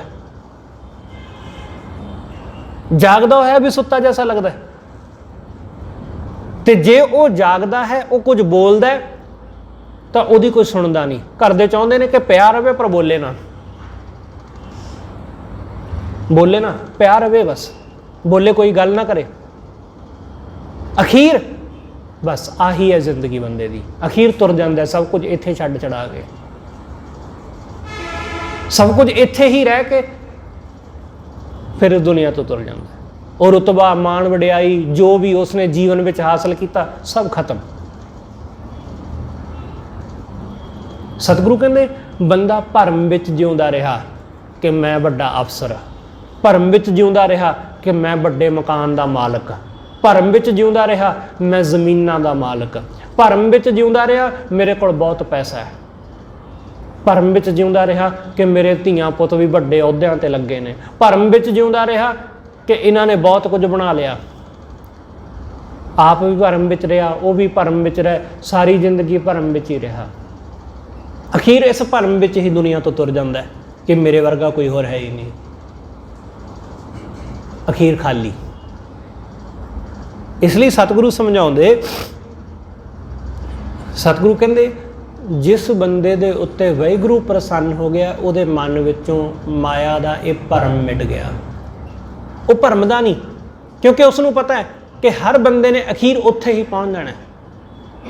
ਜਾਗਦਾ ਹੋਇਆ ਵੀ ਸੁੱਤਾ ਜੈਸਾ ਲੱਗਦਾ। ਤੇ ਜੇ ਉਹ ਜਾਗਦਾ ਹੈ, ਉਹ ਕੁਝ ਬੋਲਦਾ ਤਾਂ ਉਹਦੀ ਕੋਈ ਸੁਣਦਾ ਨਹੀਂ। ਘਰ ਦੇ ਚਾਹੁੰਦੇ ਨੇ ਕਿ ਪਿਆ ਰਵੇ ਪਰ ਬੋਲੇ ਨਾ, ਬੋਲੇ ਨਾ, ਪਿਆ ਰਵੇ ਬਸ, ਬੋਲੇ ਕੋਈ ਗੱਲ ਨਾ ਕਰੇ। ਅਖੀਰ ਬਸ ਆਹੀ ਹੈ ਜ਼ਿੰਦਗੀ ਬੰਦੇ ਦੀ। ਅਖੀਰ ਤੁਰ ਜਾਂਦਾ, ਸਭ ਕੁਝ ਇੱਥੇ ਛੱਡ ਛੜਾ ਕੇ, ਸਭ ਕੁਝ ਇੱਥੇ ਹੀ ਰਹਿ ਕੇ ਫਿਰ ਦੁਨੀਆ ਤੋਂ ਤੁਰ ਜਾਂਦਾ। ਉਹ ਰੁਤਬਾ ਮਾਣ ਵਡਿਆਈ ਜੋ ਵੀ ਉਸਨੇ ਜੀਵਨ ਵਿੱਚ ਹਾਸਲ ਕੀਤਾ, ਸਭ ਖਤਮ। ਸਤਿਗੁਰੂ ਕਹਿੰਦੇ ਬੰਦਾ ਭਰਮ ਵਿੱਚ ਜਿਉਂਦਾ ਰਿਹਾ ਕਿ ਮੈਂ ਵੱਡਾ ਅਫਸਰ, ਭਰਮ ਵਿੱਚ ਜਿਉਂਦਾ ਰਿਹਾ ਕਿ ਮੈਂ ਵੱਡੇ ਮਕਾਨ ਦਾ ਮਾਲਕ, ਭਰਮ ਵਿੱਚ ਜਿਉਂਦਾ ਰਿਹਾ ਮੈਂ ਜ਼ਮੀਨਾਂ ਦਾ ਮਾਲਕ, ਭਰਮ ਵਿੱਚ ਜਿਉਂਦਾ ਰਿਹਾ ਮੇਰੇ ਕੋਲ ਬਹੁਤ ਪੈਸਾ ਹੈ, ਭਰਮ ਵਿੱਚ ਜਿਉਂਦਾ ਰਿਹਾ ਕਿ ਮੇਰੇ ਧੀਆਂ ਪੁੱਤ ਵੀ ਵੱਡੇ ਅਹੁਦਿਆਂ ਤੇ ਲੱਗੇ ਨੇ, ਭਰਮ ਵਿੱਚ ਜਿਉਂਦਾ ਰਿਹਾ ਕਿ ਇਹਨਾਂ ਨੇ ਬਹੁਤ ਕੁਝ ਬਣਾ ਲਿਆ। ਆਪ ਵੀ ਭਰਮ ਵਿੱਚ ਰਿਹਾ, ਉਹ ਵੀ ਭਰਮ ਵਿੱਚ ਰਹੇ, ਸਾਰੀ ਜ਼ਿੰਦਗੀ ਭਰਮ ਵਿੱਚ ਹੀ ਰਿਹਾ। ਅਖੀਰ ਇਸ ਭਰਮ ਵਿੱਚ ਹੀ ਦੁਨੀਆ ਤੋਂ ਤੁਰ ਜਾਂਦਾ ਕਿ ਮੇਰੇ ਵਰਗਾ ਕੋਈ ਹੋਰ ਹੈ ਹੀ ਨਹੀਂ। ਅਖੀਰ ਖਾਲੀ। ਇਸ ਲਈ ਸਤਿਗੁਰੂ ਸਮਝਾਉਂਦੇ, ਸਤਿਗੁਰੂ ਕਹਿੰਦੇ ਜਿਸ ਬੰਦੇ ਦੇ ਉੱਤੇ ਵਾਹਿਗੁਰੂ ਪ੍ਰਸੰਨ ਹੋ ਗਿਆ, ਉਹਦੇ ਮਨ ਵਿੱਚੋਂ ਮਾਇਆ ਦਾ ਇਹ ਭਰਮ ਮਿਟ ਗਿਆ। ਉਹ ਭਰਮਦਾ ਨਹੀਂ, ਕਿਉਂਕਿ ਉਸ ਨੂੰ ਪਤਾ ਹੈ ਕਿ ਹਰ ਬੰਦੇ ਨੇ ਅਖੀਰ ਉੱਥੇ ਹੀ ਪਹੁੰਚ ਜਾਣਾ।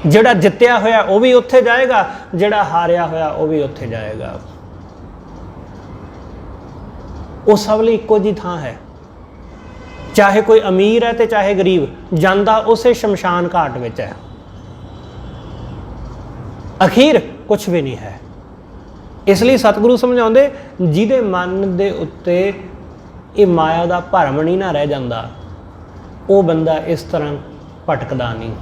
ਜਿਹੜਾ ਜਿੱਤਿਆ ਹੋਇਆ ਉਹ ਵੀ ਉੱਥੇ ਜਾਏਗਾ, ਜਿਹੜਾ ਹਾਰਿਆ ਹੋਇਆ ਉਹ ਵੀ ਉੱਥੇ ਜਾਏਗਾ। ਉਹ ਸਭ ਲਈ ਇੱਕੋ ਜਿਹੀ ਥਾਂ ਹੈ। ਚਾਹੇ ਕੋਈ ਅਮੀਰ ਹੈ ਤੇ ਚਾਹੇ ਗਰੀਬ, ਜਾਂਦਾ ਉਸੇ ਸ਼ਮਸ਼ਾਨ ਘਾਟ ਵਿੱਚ ਹੈ। ਅਖੀਰ ਕੁਛ ਵੀ ਨਹੀਂ ਹੈ। ਇਸ ਲਈ ਸਤਿਗੁਰੂ ਸਮਝਾਉਂਦੇ ਜਿਹਦੇ ਮਨ ਦੇ ਉੱਤੇ ਇਹ ਮਾਇਆ ਦਾ ਭਰਮ ਨਹੀਂ ਨਾ ਰਹਿ ਜਾਂਦਾ, ਉਹ ਬੰਦਾ ਇਸ ਤਰ੍ਹਾਂ ਭਟਕਦਾ ਨਹੀਂ,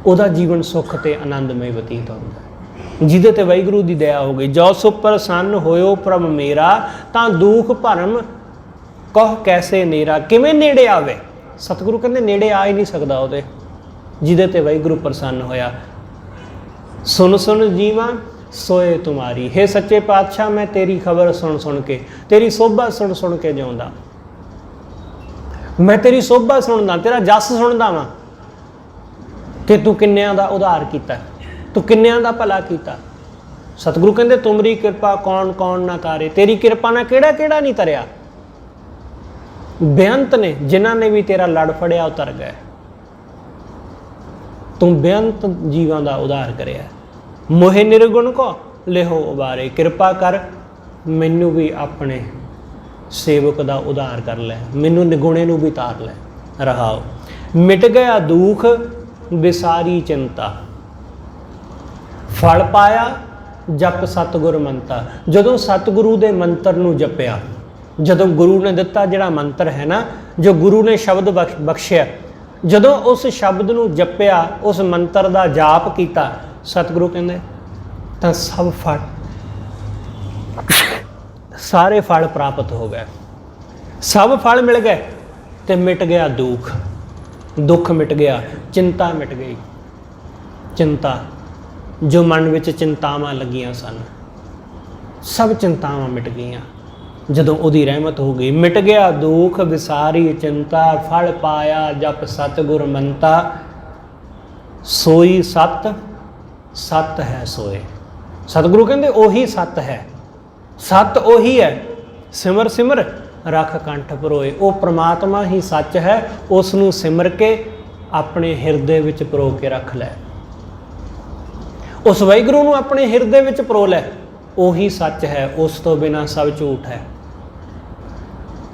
ਉਹਦਾ ਜੀਵਨ ਸੁੱਖ ਤੇ ਆਨੰਦਮਈ ਬਤੀਤ ਹੁੰਦਾ। ਜਿਹਦੇ ਤੇ ਵਾਹਿਗੁਰੂ ਦੀ ਦਇਆ ਹੋ ਗਈ, ਜੋ ਸੋ ਪ੍ਰਸੰਨ ਹੋਇਓ ਪ੍ਰਭ ਮੇਰਾ, ਤਾਂ ਦੁੱਖ ਭਰਮ ਕਹ ਕੈਸੇ ਨੇਰਾ। ਕਿਵੇਂ ਨੇੜੇ ਆਵੇ? ਸਤਿਗੁਰੂ ਕਹਿੰਦੇ ਨੇੜੇ ਆ ਹੀ ਨਹੀਂ ਸਕਦਾ ਉਹਦੇ, ਜਿਹਦੇ ਤੇ ਵਾਹਿਗੁਰੂ ਪ੍ਰਸੰਨ ਹੋਇਆ। ਸੁਣ ਸੁਣ ਜੀਵਾਂ ਸੋਏ ਤੁਮਾਰੀ, ਹੇ ਸੱਚੇ ਪਾਤਸ਼ਾਹ ਮੈਂ ਤੇਰੀ ਖਬਰ ਸੁਣ ਸੁਣ ਕੇ, ਤੇਰੀ ਸੋਭਾ ਸੁਣ ਸੁਣ ਕੇ ਜਿਉਂਦਾ। ਮੈਂ ਤੇਰੀ ਸੋਭਾ ਸੁਣਦਾ, ਤੇਰਾ ਜਸ ਸੁਣਦਾ ਵਾਂ ਕਿ ਤੂੰ ਕਿੰਨਿਆਂ ਦਾ ਉਧਾਰ ਕੀਤਾ, ਤੂੰ ਕਿੰਨਿਆਂ ਦਾ ਭਲਾ ਕੀਤਾ। ਸਤਿਗੁਰੂ ਕਹਿੰਦੇ ਤੁਮਰੀ ਕਿਰਪਾ ਕੌਣ ਕੌਣ ਨਾ ਤਾਰੇ, ਤੇਰੀ ਕਿਰਪਾ ਨਾਲ ਕਿਹੜਾ ਕਿਹੜਾ ਨਹੀਂ ਤਰਿਆ। ਬੇਅੰਤ ਨੇ ਜਿਨ੍ਹਾਂ ਨੇ ਵੀ ਤੇਰਾ ਲੜ ਫੜਿਆ ਉਤਰ ਗਏ। ਤੂੰ ਬੇਅੰਤ ਜੀਵਾਂ ਦਾ ਉਧਾਰ ਕਰਿਆ। ਮੋਹਿ ਨਿਰਗੁਣ ਕੋ ਲਿਹੋ ਉਬਾਰੇ, ਕਿਰਪਾ ਕਰ ਮੈਨੂੰ ਵੀ ਆਪਣੇ ਸੇਵਕ ਦਾ ਉਧਾਰ ਕਰ ਲੈ, ਮੈਨੂੰ ਨਿਗੁਣੇ ਨੂੰ ਵੀ ਤਾਰ ਲੈ। ਰਹਾਓ। ਮਿਟ ਗਿਆ ਦੁੱਖ ਵਿਸਾਰੀ ਚਿੰਤਾ, ਫਲ ਪਾਇਆ ਜਪ ਸਤਿਗੁਰ ਮੰਤਾ। ਜਦੋਂ ਸਤਿਗੁਰੂ ਦੇ ਮੰਤਰ ਨੂੰ ਜਪਿਆ, ਜਦੋਂ ਗੁਰੂ ਨੇ ਦਿੱਤਾ ਜਿਹੜਾ ਮੰਤਰ ਹੈ ਨਾ, ਜੋ ਗੁਰੂ ਨੇ ਸ਼ਬਦ ਬਖਸ਼ਿਆ, ਜਦੋਂ ਉਸ ਸ਼ਬਦ ਨੂੰ ਜਪਿਆ, ਉਸ ਮੰਤਰ ਦਾ ਜਾਪ ਕੀਤਾ, ਸਤਿਗੁਰੂ ਕਹਿੰਦੇ ਤਾਂ ਸਭ ਫਲ, ਸਾਰੇ ਫਲ ਪ੍ਰਾਪਤ ਹੋ ਗਏ, ਸਭ ਫਲ ਮਿਲ ਗਏ ਤੇ ਮਿਟ ਗਿਆ ਦੁੱਖ, ਦੁੱਖ ਮਿਟ ਗਿਆ, ਚਿੰਤਾ ਮਿਟ ਗਈ। ਚਿੰਤਾ ਜੋ ਮਨ ਵਿੱਚ ਚਿੰਤਾਵਾਂ ਲੱਗੀਆਂ ਸਨ, ਸਭ ਚਿੰਤਾਵਾਂ ਮਿਟ ਗਈਆਂ ਜਦੋਂ ਉਹਦੀ ਰਹਿਮਤ ਹੋ ਗਈ। ਮਿਟ ਗਿਆ ਦੁੱਖ ਵਿਸਾਰੀ ਚਿੰਤਾ, ਫਲ ਪਾਇਆ ਜਪ ਸਤਿਗੁਰ ਮੰਤਾ। ਸੋਈ ਸਤ, ਸਤ ਹੈ ਸੋਏ। ਸਤਿਗੁਰੂ ਕਹਿੰਦੇ ਉਹੀ ਸਤ ਹੈ, ਸਤ ਉਹੀ ਹੈ। ਸਿਮਰ ਸਿਮਰ ਰੱਖ ਕੰਠ ਪਰੋਏ। ਉਹ ਪ੍ਰਮਾਤਮਾ ਹੀ ਸੱਚ ਹੈ, ਉਸ ਨੂੰ ਸਿਮਰ ਕੇ ਆਪਣੇ ਹਿਰਦੇ ਵਿੱਚ ਪਰੋ ਕੇ ਰੱਖ ਲੈ। ਉਸ ਵਾਹਿਗੁਰੂ ਨੂੰ ਆਪਣੇ ਹਿਰਦੇ ਵਿੱਚ ਪਰੋ ਲੈ, ਉਹੀ ਸੱਚ ਹੈ, ਉਸ ਤੋਂ ਬਿਨਾਂ ਸਭ ਝੂਠ ਹੈ।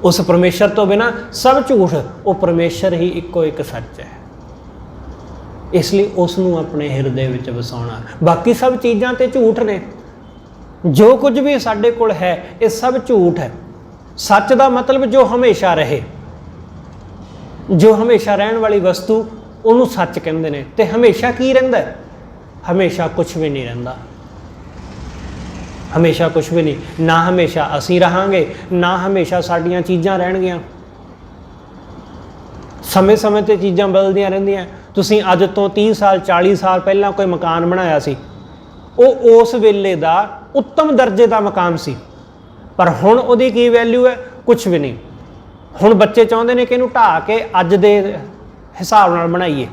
ਉਸ ਪਰਮੇਸ਼ਰ ਤੋਂ ਬਿਨਾਂ ਸਭ ਝੂਠ, ਉਹ ਪਰਮੇਸ਼ਰ ਹੀ ਇੱਕੋ ਇੱਕ ਸੱਚ ਹੈ। ਇਸ ਲਈ ਉਸ ਨੂੰ ਆਪਣੇ ਹਿਰਦੇ ਵਿੱਚ ਵਸਾਉਣਾ। ਬਾਕੀ ਸਭ ਚੀਜ਼ਾਂ ਤੇ ਝੂਠ ਨੇ, ਜੋ ਕੁਝ ਵੀ ਸਾਡੇ ਕੋਲ ਹੈ ਇਹ ਸਭ ਝੂਠ ਹੈ। ਸੱਚ ਦਾ ਮਤਲਬ ਜੋ ਹਮੇਸ਼ਾ ਰਹੇ, ਜੋ ਹਮੇਸ਼ਾ ਰਹਿਣ ਵਾਲੀ ਵਸਤੂ, ਉਹਨੂੰ ਸੱਚ ਕਹਿੰਦੇ ਨੇ। ਤੇ ਹਮੇਸ਼ਾ ਕੀ ਰਹਿੰਦਾ? ਹਮੇਸ਼ਾ ਕੁਛ ਵੀ ਨਹੀਂ ਰਹਿੰਦਾ, ਹਮੇਸ਼ਾ ਕੁਛ ਵੀ ਨਹੀਂ। ਨਾ ਹਮੇਸ਼ਾ ਅਸੀਂ ਰਹਾਂਗੇ, ਨਾ ਹਮੇਸ਼ਾ ਸਾਡੀਆਂ ਚੀਜ਼ਾਂ ਰਹਿਣਗੀਆਂ। ਸਮੇਂ ਸਮੇਂ 'ਤੇ ਚੀਜ਼ਾਂ ਬਦਲਦੀਆਂ ਰਹਿੰਦੀਆਂ। ਤੁਸੀਂ ਅੱਜ ਤੋਂ 30 ਸਾਲ 40 ਸਾਲ ਪਹਿਲਾਂ ਕੋਈ ਮਕਾਨ ਬਣਾਇਆ ਸੀ, ਉਹ ਉਸ ਵੇਲੇ ਦਾ ਉੱਤਮ ਦਰਜੇ ਦਾ ਮਕਾਨ ਸੀ, ਪਰ ਹੁਣ ਉਹਦੀ ਕੀ ਵੈਲਿਊ ਹੈ? ਕੁਛ ਵੀ ਨਹੀਂ। ਹੁਣ ਬੱਚੇ ਚਾਹੁੰਦੇ ਨੇ ਕਿ ਇਹਨੂੰ ਢਾਹ ਕੇ ਅੱਜ ਦੇ ਹਿਸਾਬ ਨਾਲ ਬਣਾਈਏ।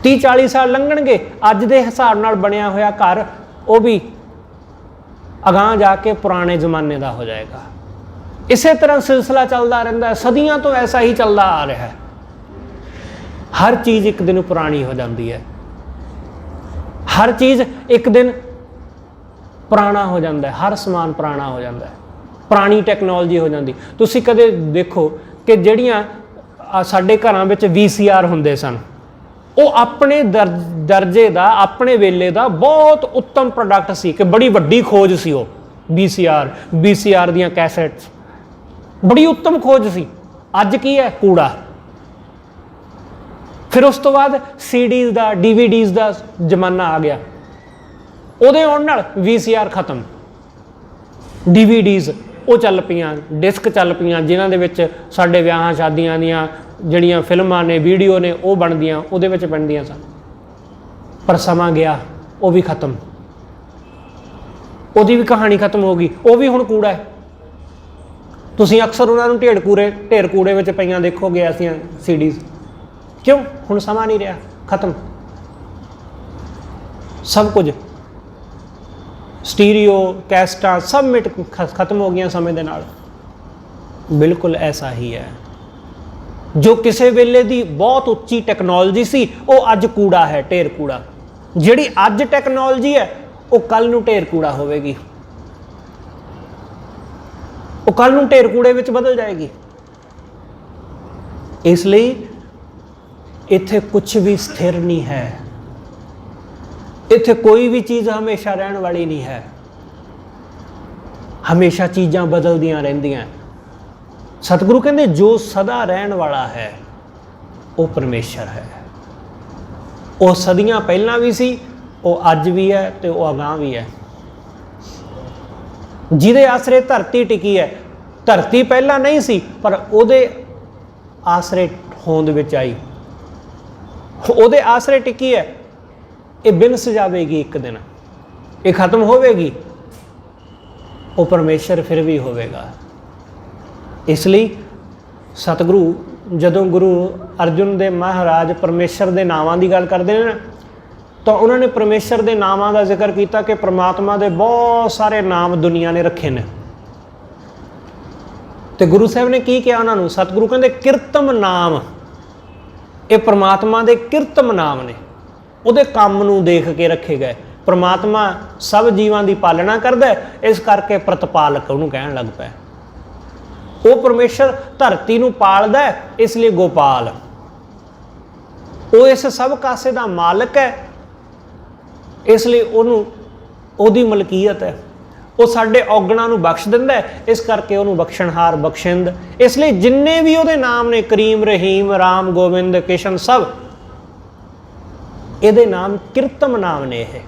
30-40 ਸਾਲ ਲੰਘਣਗੇ, ਅੱਜ ਦੇ ਹਿਸਾਬ ਨਾਲ ਬਣਿਆ ਹੋਇਆ ਘਰ ਉਹ ਵੀ ਅਗਾਂਹ ਜਾ ਕੇ ਪੁਰਾਣੇ ਜ਼ਮਾਨੇ ਦਾ ਹੋ ਜਾਏਗਾ। ਇਸੇ ਤਰ੍ਹਾਂ ਸਿਲਸਿਲਾ ਚੱਲਦਾ ਰਹਿੰਦਾ ਹੈ, ਸਦੀਆਂ ਤੋਂ ਐਸਾ ਹੀ ਚੱਲਦਾ ਆ ਰਿਹਾ ਹੈ। ਹਰ ਚੀਜ਼ ਇੱਕ ਦਿਨ ਪੁਰਾਣੀ ਹੋ ਜਾਂਦੀ ਹੈ, ਹਰ ਚੀਜ਼ ਇੱਕ ਦਿਨ ਪੁਰਾਣਾ ਹੋ ਜਾਂਦਾ ਹੈ, ਹਰ ਸਮਾਨ ਪੁਰਾਣਾ ਹੋ ਜਾਂਦਾ ਹੈ, ਪੁਰਾਣੀ ਟੈਕਨੋਲੋਜੀ ਹੋ ਜਾਂਦੀ। ਤੁਸੀਂ ਕਦੇ ਦੇਖੋ ਕਿ ਜਿਹੜੀਆਂ ਸਾਡੇ ਘਰਾਂ ਵਿੱਚ VCR ਹੁੰਦੇ ਸਨ, ਉਹ ਆਪਣੇ ਦਰਜੇ ਦਾ, ਆਪਣੇ ਵੇਲੇ ਦਾ ਬਹੁਤ ਉੱਤਮ ਪ੍ਰੋਡਕਟ ਸੀ, ਕਿ ਬੜੀ ਵੱਡੀ ਖੋਜ ਸੀ ਉਹ VCR ਦੀਆਂ ਕੈਸੇਟਸ, ਬੜੀ ਉੱਤਮ ਖੋਜ ਸੀ। ਅੱਜ ਕੀ ਹੈ? ਕੂੜਾ। ਫਿਰ ਉਸ ਤੋਂ ਬਾਅਦ CDs ਦਾ, DVDs ਦਾ ਜ਼ਮਾਨਾ ਆ ਗਿਆ। ਉਹਦੇ ਆਉਣ ਨਾਲ VCR ਖਤਮ, DVDs ਉਹ ਚੱਲ ਪਈਆਂ, ਡਿਸਕ ਚੱਲ ਪਈਆਂ, ਜਿਨ੍ਹਾਂ ਦੇ ਵਿੱਚ ਸਾਡੇ ਵਿਆਹਾਂ ਸ਼ਾਦੀਆਂ ਦੀਆਂ ਜਿਹੜੀਆਂ ਫਿਲਮਾਂ ਨੇ, ਵੀਡੀਓ ਨੇ, ਉਹ ਬਣਦੀਆਂ, ਉਹਦੇ ਵਿੱਚ ਬਣਦੀਆਂ ਸਨ। ਪਰ ਸਮਾਂ ਗਿਆ, ਉਹ ਵੀ ਖਤਮ, ਉਹਦੀ ਵੀ ਕਹਾਣੀ ਖਤਮ ਹੋ ਗਈ, ਉਹ ਵੀ ਹੁਣ ਕੂੜਾ ਹੈ। ਤੁਸੀਂ ਅਕਸਰ ਉਹਨਾਂ ਨੂੰ ਢੇਰ ਕੂੜੇ ਵਿੱਚ ਪਈਆਂ ਦੇਖੋਗੇ ਐਸੀਆਂ CDs। ਕਿਉਂ? ਹੁਣ ਸਮਾਂ ਨਹੀਂ ਰਿਹਾ, ਖਤਮ। ਸਭ ਕੁਝ ਸਟੀਰੀਓ, ਕੈਸਟਾਂ ਸਭ ਖਤਮ ਹੋ ਗਈਆਂ ਸਮੇਂ ਦੇ ਨਾਲ। ਬਿਲਕੁਲ ਐਸਾ ਹੀ ਹੈ। ਜੋ ਕਿਸੇ ਵੇਲੇ ਦੀ ਬਹੁਤ ਉੱਚੀ ਟੈਕਨੋਲੋਜੀ ਸੀ, ਉਹ ਅੱਜ ਕੂੜਾ ਹੈ, ਢੇਰ ਕੂੜਾ। ਜਿਹੜੀ ਅੱਜ ਟੈਕਨੋਲੋਜੀ ਹੈ, ਉਹ ਕੱਲ ਨੂੰ ਢੇਰ ਕੂੜਾ ਹੋਵੇਗੀ, ਉਹ ਕੱਲ ਨੂੰ ਢੇਰ ਕੂੜੇ ਵਿੱਚ ਬਦਲ ਜਾਏਗੀ। ਇਸ ਲਈ ਇੱਥੇ ਕੁਛ ਵੀ ਸਥਿਰ ਨਹੀਂ ਹੈ, ਇੱਥੇ ਕੋਈ ਵੀ ਚੀਜ਼ ਹਮੇਸ਼ਾ ਰਹਿਣ ਵਾਲੀ ਨਹੀਂ ਹੈ, ਹਮੇਸ਼ਾ ਚੀਜ਼ਾਂ ਬਦਲਦੀਆਂ ਰਹਿੰਦੀਆਂ। ਸਤਿਗੁਰੂ ਕਹਿੰਦੇ ਜੋ ਸਦਾ ਰਹਿਣ ਵਾਲਾ ਹੈ ਉਹ ਪਰਮੇਸ਼ਰ ਹੈ। ਉਹ ਸਦੀਆਂ ਪਹਿਲਾਂ ਵੀ ਸੀ, ਉਹ ਅੱਜ ਵੀ ਹੈ ਤੇ ਉਹ ਅਗਾਂਹ ਵੀ ਹੈ। ਜਿਹਦੇ ਆਸਰੇ ਧਰਤੀ ਟਿਕੀ ਹੈ, ਧਰਤੀ ਪਹਿਲਾਂ ਨਹੀਂ ਸੀ ਪਰ ਉਹਦੇ ਆਸਰੇ ਹੋਂਦ ਵਿੱਚ ਆਈ, ਉਹਦੇ ਆਸਰੇ ਟਿਕੀ ਹੈ। ਇਹ ਬਿਨਸ ਜਾਵੇਗੀ, ਇੱਕ ਦਿਨ ਇਹ ਖਤਮ ਹੋਵੇਗੀ, ਉਹ ਪਰਮੇਸ਼ਰ ਫਿਰ ਵੀ ਹੋਵੇਗਾ। ਇਸ ਲਈ ਸਤਿਗੁਰੂ ਜਦੋਂ ਗੁਰੂ ਅਰਜੁਨ ਦੇਵ ਮਹਾਰਾਜ ਪਰਮੇਸ਼ਰ ਦੇ ਨਾਵਾਂ ਦੀ ਗੱਲ ਕਰਦੇ ਨੇ ਨਾ, ਤਾਂ ਉਹਨਾਂ ਨੇ ਪਰਮੇਸ਼ਰ ਦੇ ਨਾਵਾਂ ਦਾ ਜ਼ਿਕਰ ਕੀਤਾ ਕਿ ਪ੍ਰਮਾਤਮਾ ਦੇ ਬਹੁਤ ਸਾਰੇ ਨਾਮ ਦੁਨੀਆ ਨੇ ਰੱਖੇ ਨੇ। ਤੇ ਗੁਰੂ ਸਾਹਿਬ ਨੇ ਕੀ ਕਿਹਾ ਉਹਨਾਂ ਨੂੰ? ਸਤਿਗੁਰੂ ਕਹਿੰਦੇ ਕਿਰਤਮ ਨਾਮ, ਇਹ ਪ੍ਰਮਾਤਮਾ ਦੇ ਕਿਰਤਮ ਨਾਮ ਨੇ, ਉਹਦੇ ਕੰਮ ਨੂੰ ਦੇਖ ਕੇ ਰੱਖੇ ਗਏ। ਪ੍ਰਮਾਤਮਾ ਸਭ ਜੀਵਾਂ ਦੀ ਪਾਲਣਾ ਕਰਦਾ, ਇਸ ਕਰਕੇ ਪ੍ਰਤਪਾਲਕ ਉਹਨੂੰ ਕਹਿਣ ਲੱਗ ਪਿਆ। ਉਹ ਪਰਮੇਸ਼ਰ ਧਰਤੀ ਨੂੰ ਪਾਲਦਾ, ਇਸ ਲਈ ਗੋਪਾਲ। ਉਹ ਇਸ ਸਭ ਕਾਸੇ ਦਾ ਮਾਲਕ ਹੈ, ਇਸ ਲਈ ਉਹਨੂੰ ਉਹਦੀ ਮਲਕੀਅਤ ਹੈ। ਉਹ ਸਾਡੇ ਔਗਣਾਂ ਨੂੰ ਬਖਸ਼ ਦਿੰਦਾ, ਇਸ ਕਰਕੇ ਉਹਨੂੰ ਬਖਸ਼ਣਹਾਰ, ਬਖਸ਼ਿੰਦ। ਇਸ ਲਈ ਜਿੰਨੇ ਵੀ ਉਹਦੇ ਨਾਮ ਨੇ, ਕਰੀਮ, ਰਹੀਮ, ਰਾਮ, ਗੋਬਿੰਦ, ਕਿਸ਼ਨ, ਸਭ ਇਹਦੇ ਨਾਮ ਕਿਰਤਮ ਨਾਮ ਨੇ। ਇਹ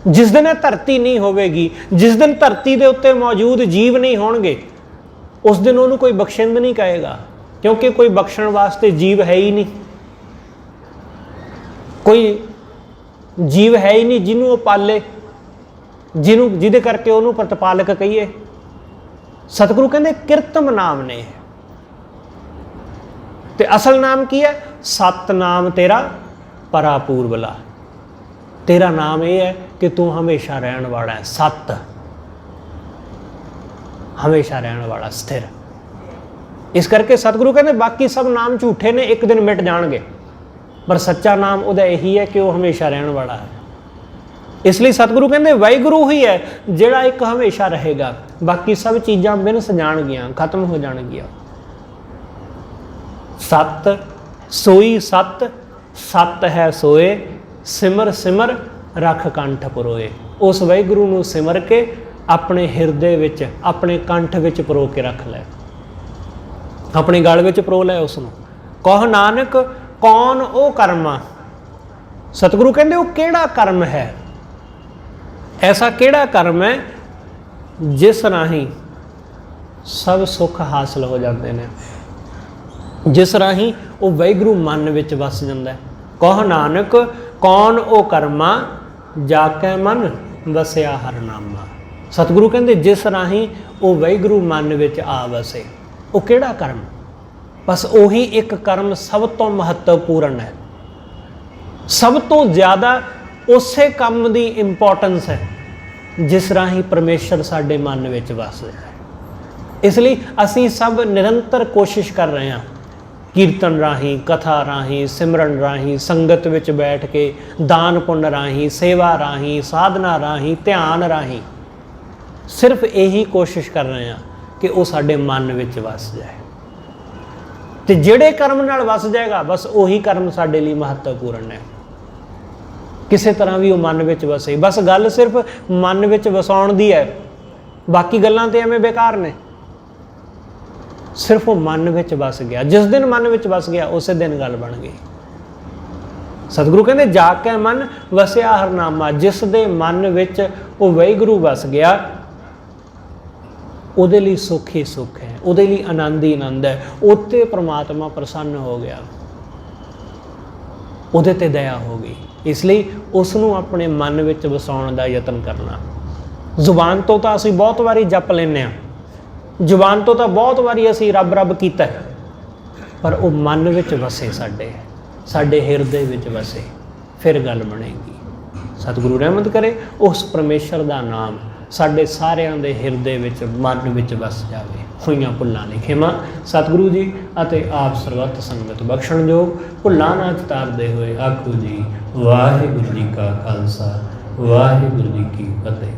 ਜਿਸ ਦਿਨ ਇਹ ਧਰਤੀ ਨਹੀਂ ਹੋਵੇਗੀ, ਜਿਸ ਦਿਨ ਧਰਤੀ ਦੇ ਉੱਤੇ ਮੌਜੂਦ ਜੀਵ ਨਹੀਂ ਹੋਣਗੇ, ਉਸ ਦਿਨ ਉਹਨੂੰ ਕੋਈ ਬਖਸ਼ਿੰਦ ਨਹੀਂ ਕਹੇਗਾ, ਕਿਉਂਕਿ ਕੋਈ ਬਖਸ਼ਣ ਵਾਸਤੇ ਜੀਵ ਹੈ ਹੀ ਨਹੀਂ। ਕੋਈ ਜੀਵ ਹੈ ਹੀ ਨਹੀਂ ਜਿਹਨੂੰ ਉਹ ਪਾਲੇ, ਜਿਹਦੇ ਕਰਕੇ ਉਹਨੂੰ ਪ੍ਰਤਪਾਲਕ ਕਹੀਏ। ਸਤਿਗੁਰੂ ਕਹਿੰਦੇ ਕਿਰਤਮ ਨਾਮ ਨੇ। ਤੇ ਅਸਲ ਨਾਮ ਕੀ ਹੈ? ਸਤਨਾਮ ਤੇਰਾ ਪਰਾਪੂਰਬਲਾ। ਤੇਰਾ ਨਾਮ ਇਹ ਹੈ ਕਿ ਤੂੰ ਹਮੇਸ਼ਾ ਰਹਿਣ ਵਾਲਾ ਹੈ, ਸਤ, ਹਮੇਸ਼ਾ ਰਹਿਣ ਵਾਲਾ, ਸਥਿਰ। ਇਸ ਕਰਕੇ ਸਤਿਗੁਰੂ ਕਹਿੰਦੇ ਬਾਕੀ ਸਭ ਨਾਮ ਝੂਠੇ ਨੇ, ਇੱਕ ਦਿਨ ਮਿਟ ਜਾਣਗੇ, ਪਰ ਸੱਚਾ ਨਾਮ ਉਹਦਾ ਇਹੀ ਹੈ ਕਿ ਉਹ ਹਮੇਸ਼ਾ ਰਹਿਣ ਵਾਲਾ ਹੈ। ਇਸ ਲਈ ਸਤਿਗੁਰੂ ਕਹਿੰਦੇ ਵਾਹਿਗੁਰੂ ਹੀ ਹੈ ਜਿਹੜਾ ਇੱਕ ਹਮੇਸ਼ਾ ਰਹੇਗਾ, ਬਾਕੀ ਸਭ ਚੀਜ਼ਾਂ ਬਿਨਸ ਜਾਣਗੀਆਂ, ਖਤਮ ਹੋ ਜਾਣਗੀਆਂ। ਸਤ ਸੋਈ ਸਤ, ਸਤ ਹੈ ਸੋਏ, ਸਿਮਰ ਸਿਮਰ ਰੱਖ ਕੰਠ ਪਰੋਏ। ਉਸ ਵਾਹਿਗੁਰੂ ਨੂੰ ਸਿਮਰ ਕੇ ਆਪਣੇ ਹਿਰਦੇ ਵਿੱਚ, ਆਪਣੇ ਕੰਠ ਵਿੱਚ ਪਰੋ ਕੇ ਰੱਖ ਲੈ, ਆਪਣੇ ਗਲ ਵਿੱਚ ਪਰੋ ਲੈ ਉਸ ਨੂੰ। ਕਹੁ ਨਾਨਕ ਕੌਣ ਉਹ ਕਰਮਾ। ਸਤਿਗੁਰੂ ਕਹਿੰਦੇ ਉਹ ਕਿਹੜਾ ਕਰਮ ਹੈ, ਐਸਾ ਕਿਹੜਾ ਕਰਮ ਹੈ ਜਿਸ ਰਾਹੀਂ ਸਭ ਸੁੱਖ ਹਾਸਲ ਹੋ ਜਾਂਦੇ ਨੇ, ਜਿਸ ਰਾਹੀਂ ਉਹ ਵਾਹਿਗੁਰੂ ਮਨ ਵਿੱਚ ਵਸ ਜਾਂਦਾ ਹੈ। ਕਹੁ ਨਾਨਕ ਕੌਣ ਉਹ ਕਰਮਾ ਜਾ ਕੇ ਮਨ ਵਸਿਆ ਹਰ ਨਾਮਾ। ਸਤਿਗੁਰੂ ਕਹਿੰਦੇ ਜਿਸ ਰਾਹੀਂ ਉਹ ਵਾਹਿਗੁਰੂ ਮਨ ਵਿੱਚ ਆ ਵਸੇ, ਉਹ ਕਿਹੜਾ ਕਰਮ? ਬਸ ਉਹੀ ਇੱਕ ਕਰਮ ਸਭ ਤੋਂ ਮਹੱਤਵਪੂਰਨ ਹੈ, ਸਭ ਤੋਂ ਜ਼ਿਆਦਾ ਉਸੇ ਕੰਮ ਦੀ ਇੰਪੋਰਟੈਂਸ ਹੈ ਜਿਸ ਰਾਹੀਂ ਪਰਮੇਸ਼ਰ ਸਾਡੇ ਮਨ ਵਿੱਚ ਵਸਦਾ ਹੈ। ਇਸ ਲਈ ਅਸੀਂ ਸਭ ਨਿਰੰਤਰ ਕੋਸ਼ਿਸ਼ ਕਰ ਰਹੇ ਹਾਂ, ਕੀਰਤਨ ਰਾਹੀਂ, ਕਥਾ ਰਾਹੀਂ, ਸਿਮਰਨ ਰਾਹੀਂ, ਸੰਗਤ ਵਿੱਚ ਬੈਠ ਕੇ, ਦਾਨ ਪੁੰਨ ਰਾਹੀਂ, ਸੇਵਾ ਰਾਹੀਂ, ਸਾਧਨਾ ਰਾਹੀਂ, ਧਿਆਨ ਰਾਹੀਂ, ਸਿਰਫ ਇਹੀ ਕੋਸ਼ਿਸ਼ ਕਰ ਰਹੇ ਹਾਂ ਕਿ ਉਹ ਸਾਡੇ ਮਨ ਵਿੱਚ ਵਸ ਜਾਏ। ਤੇ ਜਿਹੜੇ ਕਰਮ ਨਾਲ ਵਸ ਜਾਏਗਾ, ਬਸ ਉਹੀ ਕਰਮ ਸਾਡੇ ਲਈ ਮਹੱਤਵਪੂਰਨ ਹੈ। ਕਿਸੇ ਤਰ੍ਹਾਂ ਵੀ ਉਹ ਮਨ ਵਿੱਚ ਵਸੇ, ਬਸ ਗੱਲ ਸਿਰਫ ਮਨ ਵਿੱਚ ਵਸਾਉਣ ਦੀ ਹੈ, ਬਾਕੀ ਗੱਲਾਂ ਤੇ ਐਵੇਂ ਬੇਕਾਰ ਨੇ। ਸਿਰਫ ਉਹ ਮਨ ਵਿੱਚ ਵਸ ਗਿਆ, ਜਿਸ ਦਿਨ ਮਨ ਵਿੱਚ ਵਸ ਗਿਆ ਉਸੇ ਦਿਨ ਗੱਲ ਬਣ ਗਈ। ਸਤਿਗੁਰੂ ਕਹਿੰਦੇ ਜਾ ਕੇ ਮਨ ਵਸਿਆ ਹਰਨਾਮਾ। ਜਿਸ ਦੇ ਮਨ ਵਿੱਚ ਉਹ ਵਾਹਿਗੁਰੂ ਵਸ ਗਿਆ, ਉਹਦੇ ਲਈ ਸੁੱਖ ਹੀ ਸੁੱਖ ਹੈ, ਉਹਦੇ ਲਈ ਆਨੰਦ ਹੀ ਆਨੰਦ ਹੈ। ਉੱਤੇ ਪ੍ਰਮਾਤਮਾ ਪ੍ਰਸੰਨ ਹੋ ਗਿਆ, ਉਹਦੇ ਤੇ ਦਇਆ ਹੋ ਗਈ। ਇਸ ਲਈ ਉਸ ਨੂੰ ਆਪਣੇ ਮਨ ਵਿੱਚ ਵਸਾਉਣ ਦਾ ਯਤਨ ਕਰਨਾ। ਜ਼ੁਬਾਨ ਤੋਂ ਤਾਂ ਅਸੀਂ ਬਹੁਤ ਵਾਰੀ ਜਪ ਲੈਂਦੇ ਹਾਂ, ਜ਼ੁਬਾਨ ਤੋਂ ਤਾਂ ਬਹੁਤ ਵਾਰੀ ਅਸੀਂ ਰੱਬ ਰੱਬ ਕੀਤਾ, ਪਰ ਉਹ ਮਨ ਵਿੱਚ ਵਸੇ, ਸਾਡੇ ਹਿਰਦੇ ਵਿੱਚ ਵਸੇ, ਫਿਰ ਗੱਲ ਬਣੇਗੀ। ਸਤਿਗੁਰੂ ਰਹਿਮਤ ਕਰੇ ਉਸ ਪਰਮੇਸ਼ਰ ਦਾ ਨਾਮ ਸਾਡੇ ਸਾਰਿਆਂ ਦੇ ਹਿਰਦੇ ਵਿੱਚ, ਮਨ ਵਿੱਚ ਵਸ ਜਾਵੇ। ਹੋਈਆਂ ਭੁੱਲਾਂ ਲਈ ਖਿਮਾ ਸਤਿਗੁਰੂ ਜੀ ਅਤੇ ਆਪ ਸਰਬੱਤ ਸੰਗਤ ਬਖਸ਼ਣਯੋਗ। ਭੁੱਲਾਂ ਨਾ ਚਤਾਰਦੇ ਹੋਏ ਆਖੋ ਜੀ ਵਾਹਿਗੁਰੂ ਜੀ ਕਾ ਖਾਲਸਾ, ਵਾਹਿਗੁਰੂ ਜੀ ਕੀ ਫਤਿਹ।